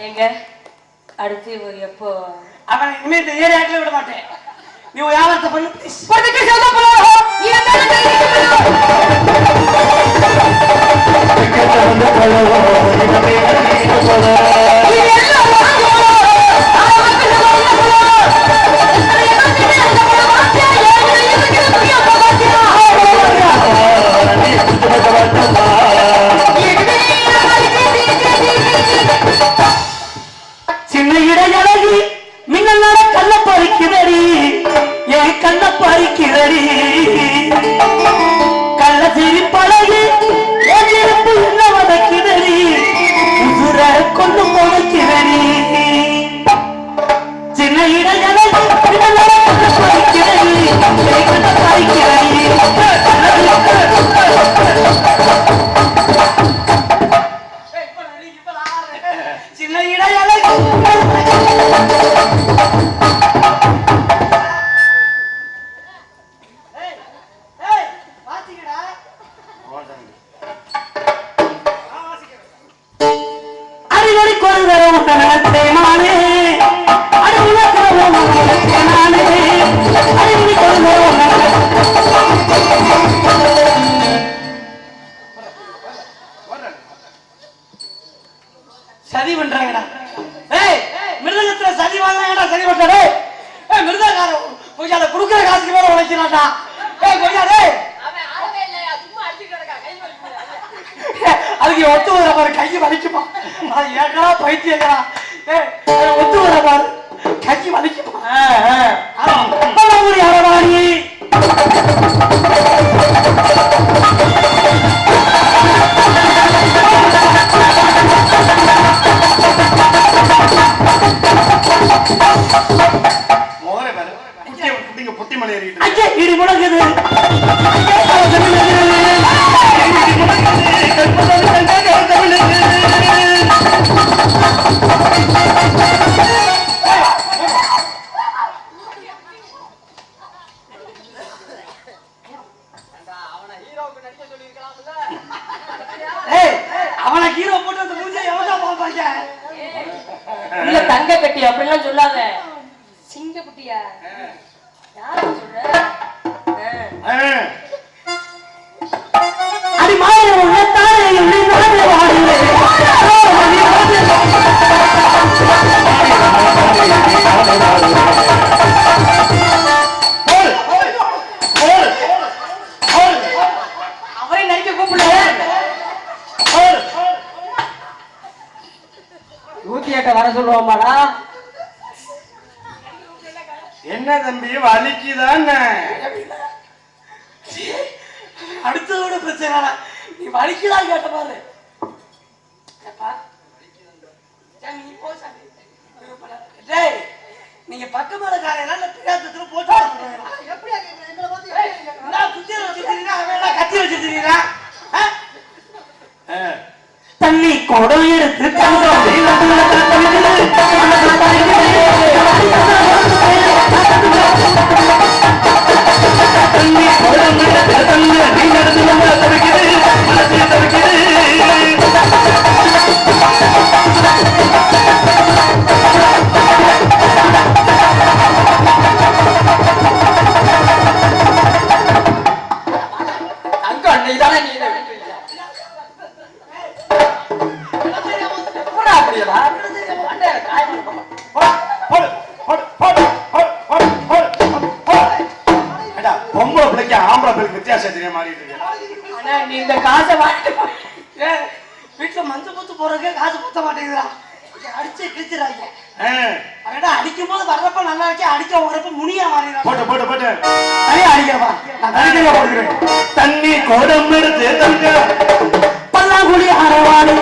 எங்க அடுத்து எப்போ அவன் இனிமே இந்த ஏரியாக்குள்ள விட மாட்டேன். நீ வியாபாரத்தை பண்ணு. சின்ன இடையழகி மின்னல் கண்ண பறிக்கிறடி, என் கண்ண பறிக்கிறடி, கள்ள சிரி பழகி எதிர்ப்பு என்ன வதக்கிறடி, உசுர கொண்டு போதைக்கிறடி. சின்ன இடையழகி மின்னல் கண்ண பறிக்கிறடி, என் கண்ண பறிக்கிறடி. சின்ன இடையழகி சதி பண்றாங்கடா. மிருதங்கத்துல சதி வாங்க சதி பண்றாரு. மிருதங்காரன் கொஞ்சம் அதை கொடுக்குற காசுக்கு வேற உழைக்கிறான்டா. அதுக்கு ஒத்து வர பாரு, கையை வலிக்குமா? அது ஏற்கனவே பைத்தியங்களா? ஒத்து வர பாரு, கையை வலிக்குமா? அரவாணி இடி முடங்குது. அவனை ஹீரோ போட்டு அந்த மூஞ்சியை எவ்வளவு பார்ப்பாங்க? இல்ல தங்க கட்டி அப்படிலாம் சொல்லாத. சிங்க குட்டியா யார சொல்ற? அடி மாய உலகத்தாரே என்னை நானே வாடுவே. அவரை நடிக்க கூப்பிடல. 108 வர சொல்லுவோமாடா? என்ன தம்பி வலிக்குதான்? அடுத்ததோட பிரச்சனை நீ வலிக்குதான் கேட்ட பாரு. நீங்க பக்கமான காரையெல்லாம் பிரியாத்தத்துல போட்டு கத்தி வச்சிருக்கீங்களா? தண்ணி குடம் எடுத்து பொம்பளை பிள்ளைக்கு ஆம்பளை பிள்ளைக்கு வித்தியாசம் தெரியும் மாறிட்டு இருக்கு. நீ இந்த காசை வாங்கிட்டு வீட்டுல மஞ்சள் பூத்து போறதுக்கு காசு பத்த மாட்டேங்குதா? அடிச்சு கிழிச்சிடாங்க. அடிக்கும் போது வர்றப்ப நல்லா இருக்கே, அடிக்க போறப்ப முனியா மாறிடுறான். போட்டு போட்டு போட்டு தனியா அடிக்கிறப்பா, நான் தனியா போடுறேன். தண்ணி கோடம் எடுத்து தங்க பல்லாங்குழி அரவாணி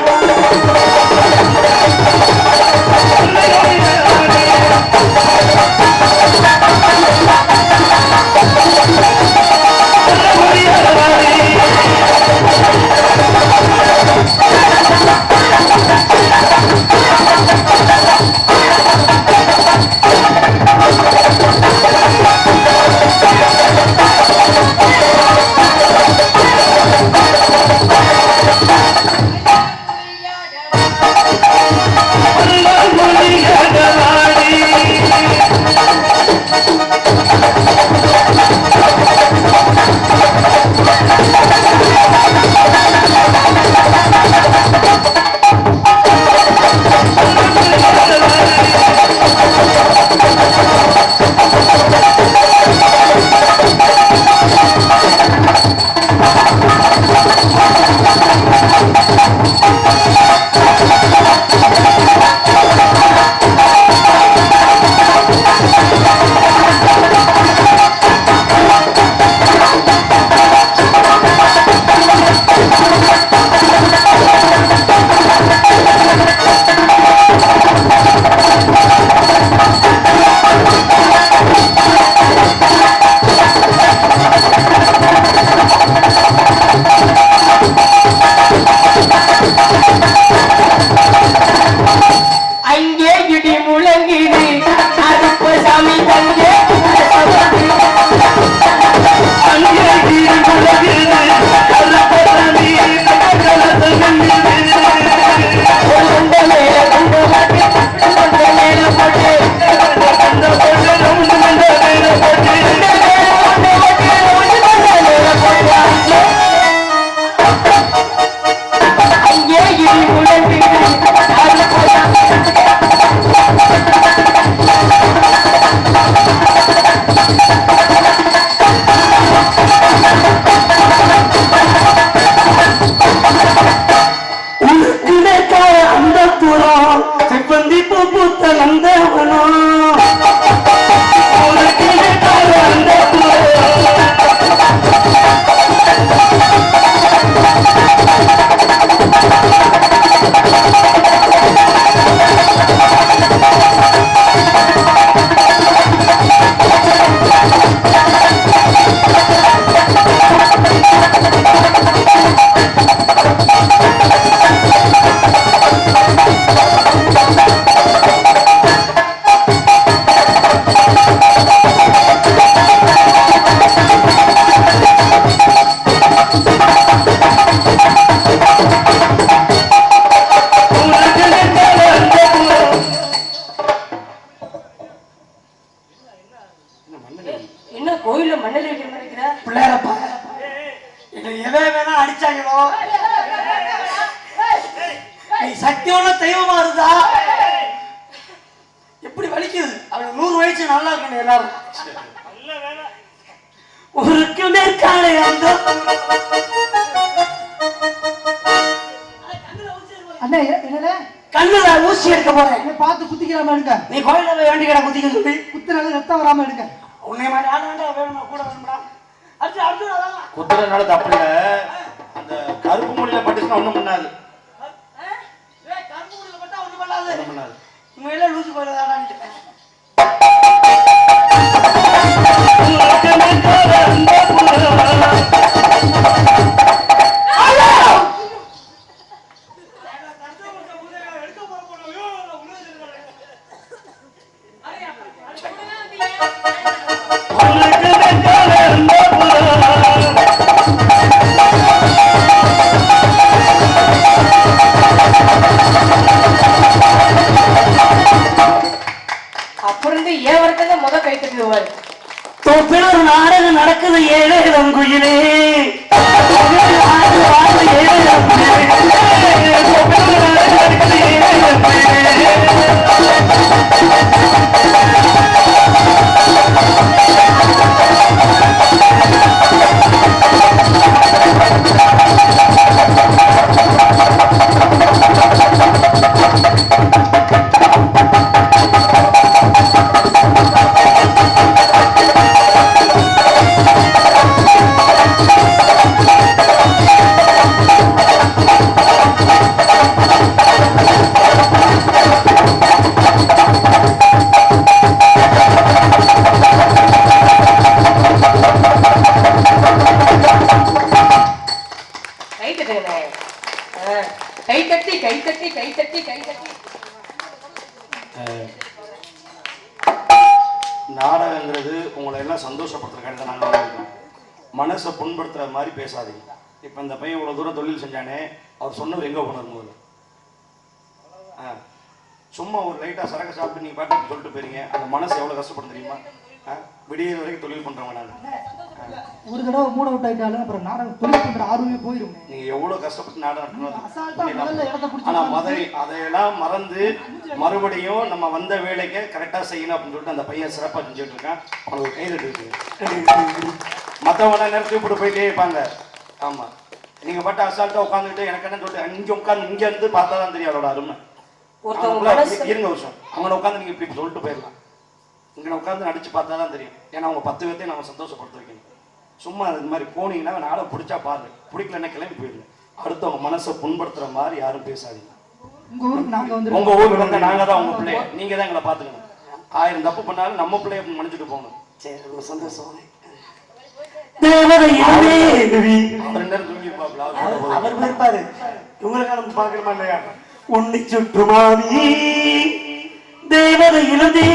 வந்தவனும் ஒரு கிளைக்கார அந்த என்ன கோயில்ல மண்ணல் வைக்கிற மாதிரி இருக்கிற பிள்ளையரப்பா என்னை எதை வேணா அடிச்சாங்களோ நீ சக்தியோட தெய்வமா இருந்தா எப்படி வலிக்குது அவன் 100 வயசு நல்லா இருக்கணும் எல்லாரும் ஒரு மேற்காலை அந்த அண்ணா என்னடா கண்ணுல ஊசி எடுக்க போறேன் என்ன பார்த்து குத்திக்கலாமா எடுக்க நீ கோயில போய் வேண்டி கிட குத்திக்க சொல்லி குத்துனால ரத்தம் வராம எடுக்க உன்னை மாதிரி ஆனா வேணுமா கூட வேணும்டா அர்ஜுன் அர்ஜுன் அதான் குத்துறதுனால தப்பு இல்ல. அந்த கருப்பு முடியில பட்டுச்சுன்னா ஒண்ணும் பண்ணாது. கருப்பு முடியல பட்டா ஒண்ணும் பண்ணாது. ஒண்ணும் பண்ணாது. உண்மையில லூசு போயிடாதான்னு அப்புறம் ஏன் வரைக்கும் முத கை தட்டுவாரு. தொப்பில் ஒரு நாடகம் நடக்குது ஏழை குயிலே கை தட்டி கை தட்டி கை தட்டி கை தட்டி. நாடகங்கிறது உங்களை எல்லாம் சந்தோஷப்படுத்துறதுக்காக நாங்கள் மனசை புண்படுத்துற மாதிரி பேசாதீங்க. இப்ப இந்த பையன் இவ்வளவு தூரம் தொழில் செஞ்சானே, அவர் சொன்னவர் எங்க போனார் முதல்ல? சும்மா ஒரு லைட்டா சரக்கு சாப்பிட்டு நீங்க பாட்டு சொல்லிட்டு போறீங்க. அந்த மனசு எவ்வளவு கஷ்டப்படும் தெரியுமா? விடிய வரைக்கும் தொழில் பண்றவங்க நான் ஒரு தடவை மூட அவுட் ஆயிட்டாலும் அப்புறம் நாடகம் தொழில் பண்ற ஆர்வமே போயிடும். நீங்க எவ்வளவு கஷ்டப்பட்டு நாடகம் அசால்ட்டா முதல்ல இடத்த பிடிச்சி ஆனா அதையெல்லாம் மறந்து மறுபடியும் நம்ம வந்த வேலைக்கு கரெக்டா செய்யணும் அப்படின்னு சொல்லிட்டு அந்த பையன் சிறப்பா செஞ்சுட்டு இருக்கான். அவனுக்கு கை தட்டு இருக்கு. மற்றவங்க நிறுத்தி விட்டு போயிட்டே இருப்பாங்க. ஆமா, நீங்க பாட்டு அசால்ட்டா உட்காந்துக்கிட்டு எனக்கு என்ன சொல்லிட்டு இங்க உட்காந்து இங்க இருந்து பார்த்தா தான் தெரியும் அதோட அருமை. இருங்க வருஷம் அவங்கள உட்காந்து நீங்க இப்படி சொல்லிட்டு போயிடலாம். இங்கே உட்காந்து நடிச்சு பார்த்தா தான் தெரியும். ஏன்னா அவங்க 10 பேர்த்தையும் நம்ம சந்தோஷப்படுத்த வைக்கணும். சும்மா அது மாதிரி போனீங்கன்னா நாளை பிடிச்சா பாருங்க, பிடிக்கலன்னா கிளம்பி போயிடுங்க. அடுத்தவங்க மனசை புண்படுத்துற மாதிரி யாரும் பேசாதீங்க. உங்க ஊருக்கு நாங்க வந்து உங்க ஊருக்கு வந்து நாங்க தான் உங்க பிள்ளைய, நீங்க தான் எங்களை பாத்துக்கணும். 1000 தப்பு பண்ணாலும் நம்ம பிள்ளைய மன்னிச்சுட்டு போகணும். சரி, சந்தோஷம். அவர் போயிருப்பாரு. இவங்களுக்கான பாக்கணுமா இல்லையா? உன்னை சுற்றுமாவி தேவதை இழந்தே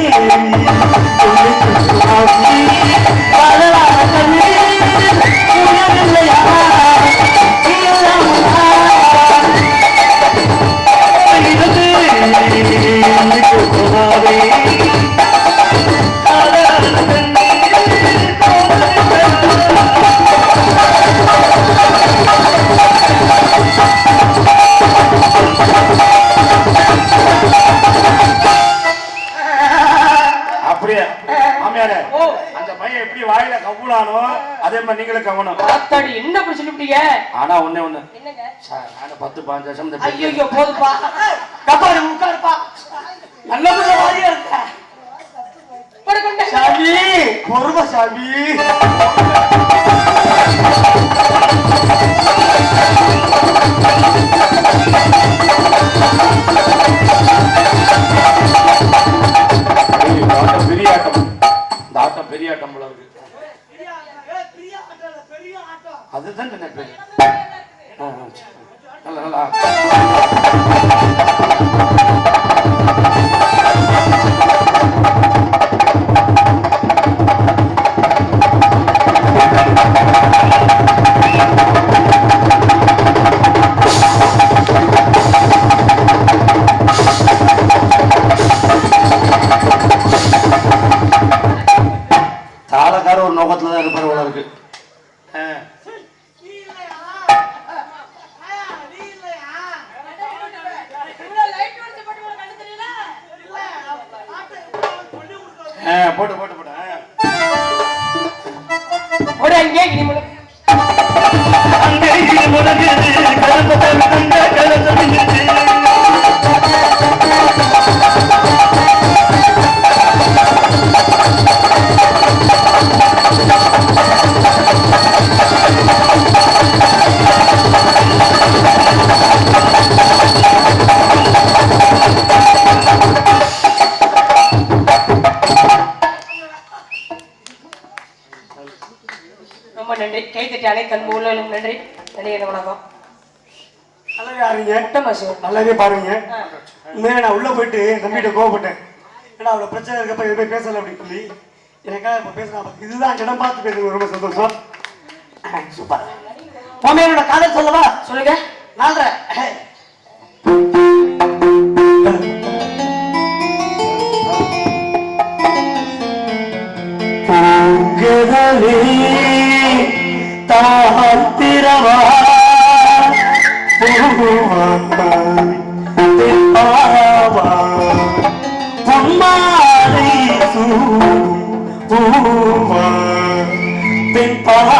அப்படியே மாமியாரே, அந்த பையன் எப்படி வாயில கவுளானோ அதே மாதிரி நீங்களும் கவனம். என்ன அப்படி சொல்லிவிட்டீங்க? ஆனா ஒண்ணே ஒண்ணு என்னங்க சார், நாங்க 10-15 வருஷம் ஐயோ போதுப்பா. உட்காருப்பா. நல்ல மாதிரியா பொறுமை சாமி. பெரிய ஆட்டம். இந்த ஆட்டம் பெரிய ஆட்டம் போல இருக்கு. அதுதான் நினைப்பேன். நல்லா நல்லா தாளக்கார ஒரு நோக்கத்துல தான் இருப்பார் போல இருக்கு. போட்டு போட்டு போட்டு ஒரு அங்கே கிளிமுழு அங்கே முழங்குது கலப்பதன் கண்ட கலசமிச்சு ரொம்ப நன்றி. கைத்தட்டி அனைத்து மூலம் நன்றி. நன்றி. என்ன வணக்கம். நல்லா யாருங்க மாசம் நல்லாவே பாருங்க. நான் உள்ள போயிட்டு தம்பிகிட்ட கோவப்பட்டேன். ஏன்னா அவ்வளோ பிரச்சனை இருக்கப்ப எதுவுமே பேசலை அப்படின்னு சொல்லி எனக்காக இப்போ பேசுனா இதுதான் இடம் பார்த்து பேசுறது ரொம்ப சந்தோஷம். சூப்பர். மாமே என்னோட காதல் சொல்லவா? சொல்லுங்க. நாலரை தாத்திரவா பொம்மாலை பூவா தெப்பாவா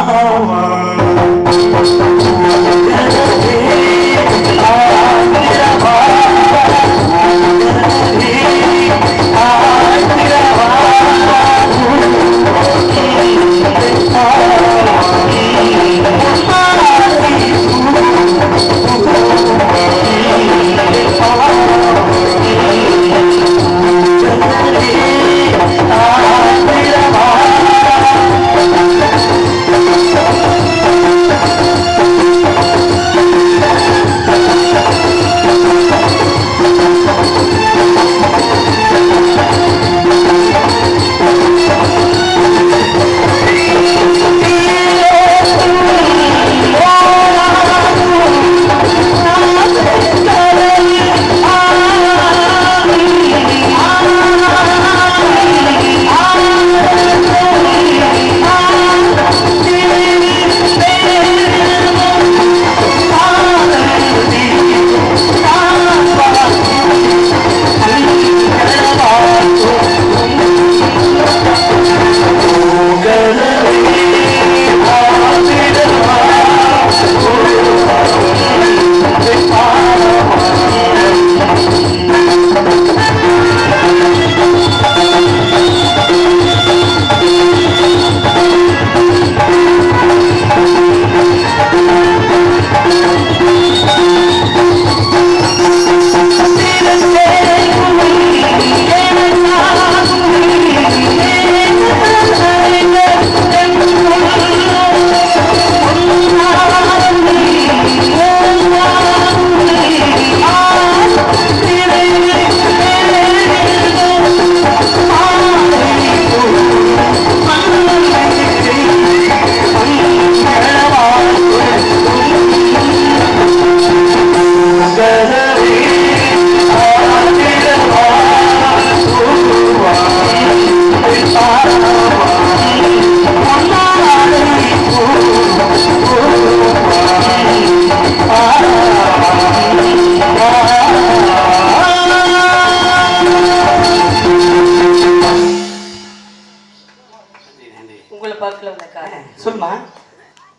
சொல்லுமா.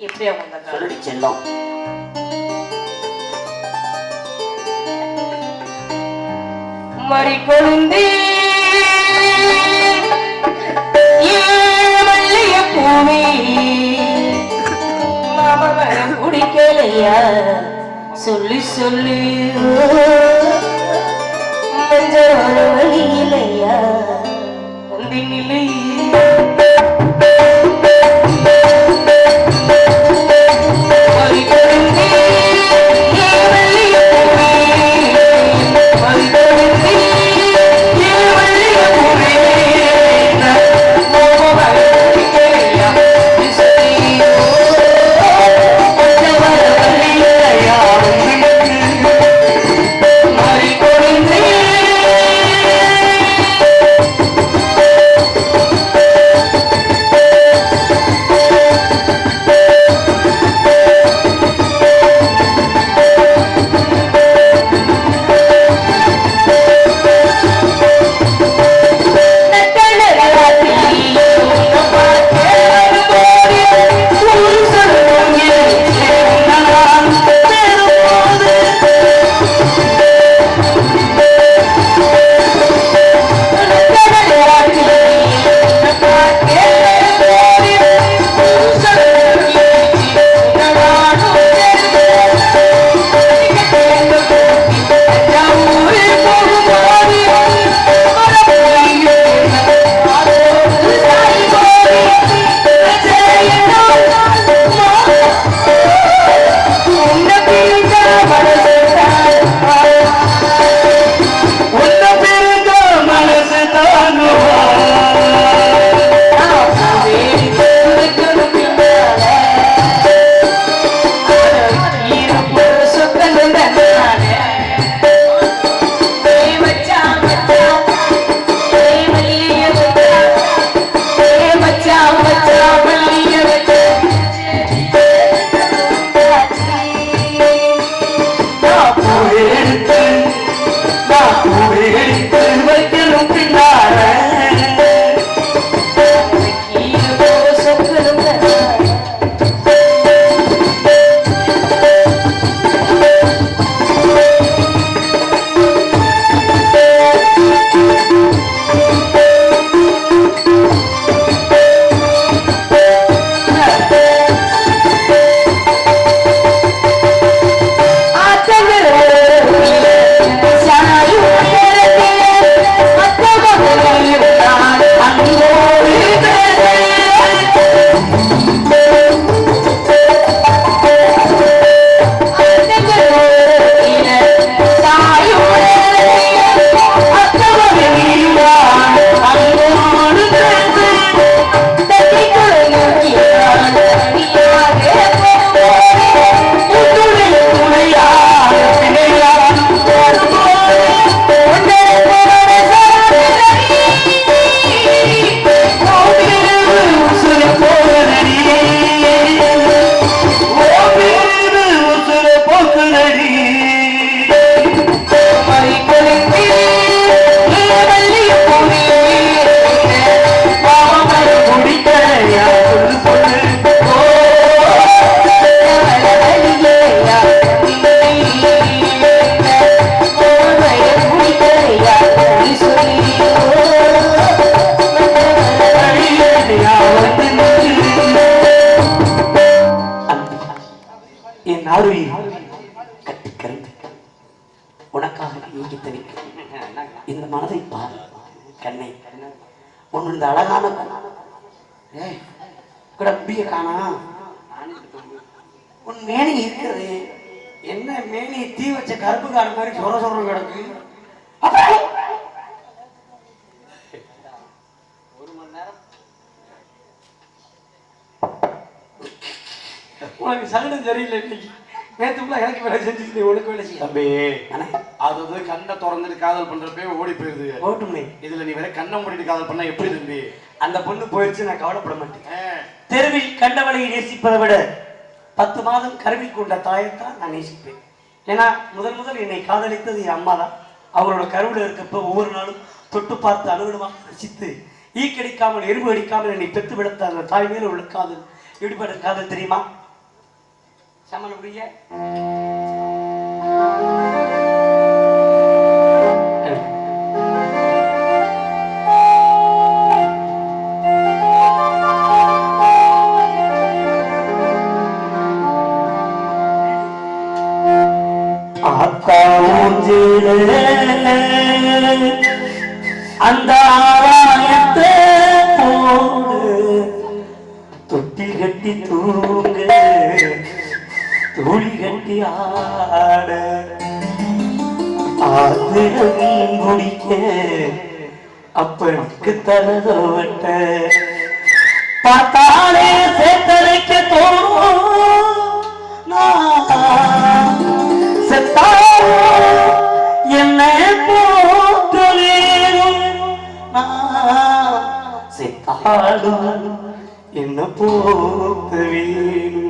எப்படி அவங்க சொல்லி செல்லம் மறி கொழுந்தே பூவே மாமரம் குடிக்கலையா சொல்லு சொல்லு மஞ்சள் ஒரு வழி இல்லையா அந்த நிலை இந்த மனதை பார் கண்ணை ஒன்று இந்த அழகான முடிய காணா உன் மேனி இருக்கிறது என்ன மேனி தீ வச்ச கருப்பு காடு மாதிரி சொர சொர கிடக்கு ஒரு மணி நேரம் உனக்கு சகனம் தெரியல இன்னைக்கு நேத்துக்குள்ள எனக்கு வேலை செஞ்சு உனக்கு வேலை செய்ய தம்பி அது கண்ணை திறந்துட்டு காதல் பண்றப்பே ஓடி போயிருது ஓட்டுமே இதுல நீ வேற கண்ணை மூடிட்டு காதல் பண்ணா எப்படி தம்பி அந்த பொண்ணு போயிடுச்சு நான் கவலைப்பட மாட்டேன் தெருவில் கண்டவனை நேசிப்பதை விட 10 மாதம் கருவில் கொண்ட தாயத்தான் நான் நேசிப்பேன் ஏன்னா முதல் என்னை காதலித்தது என் அம்மா தான் அவங்களோட கருவில் இருக்கப்ப ஒவ்வொரு நாளும் தொட்டு பார்த்து அனுகூலமாக ரசித்து ஈக்கடிக்காமல் எறும்பு அடிக்காமல் என்னை பெற்று விடுத்த அந்த தாய் மேல உள்ள காதல் ஈடுபட காதல் தெரியுமா சமண புரிய அந்த ஆலயத்தை போடு தொட்டி கட்டி தூங்க தோழி கட்டி ஆட ஆதிரம் குடிக்க அப்பனுக்கு தரதோட்ட பார்த்தாலே சேத்தரைக்க தோணும் செத்தாலும் என்ன போற்ற வேணும் செத்தாலும் என்ன போற்ற வேணும்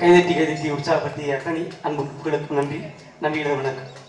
கைதட்டி கைதட்டி உற்சாகப்படுத்திய அத்தனை அன்பு உங்களுக்கு நன்றி. நன்றி வணக்கம்.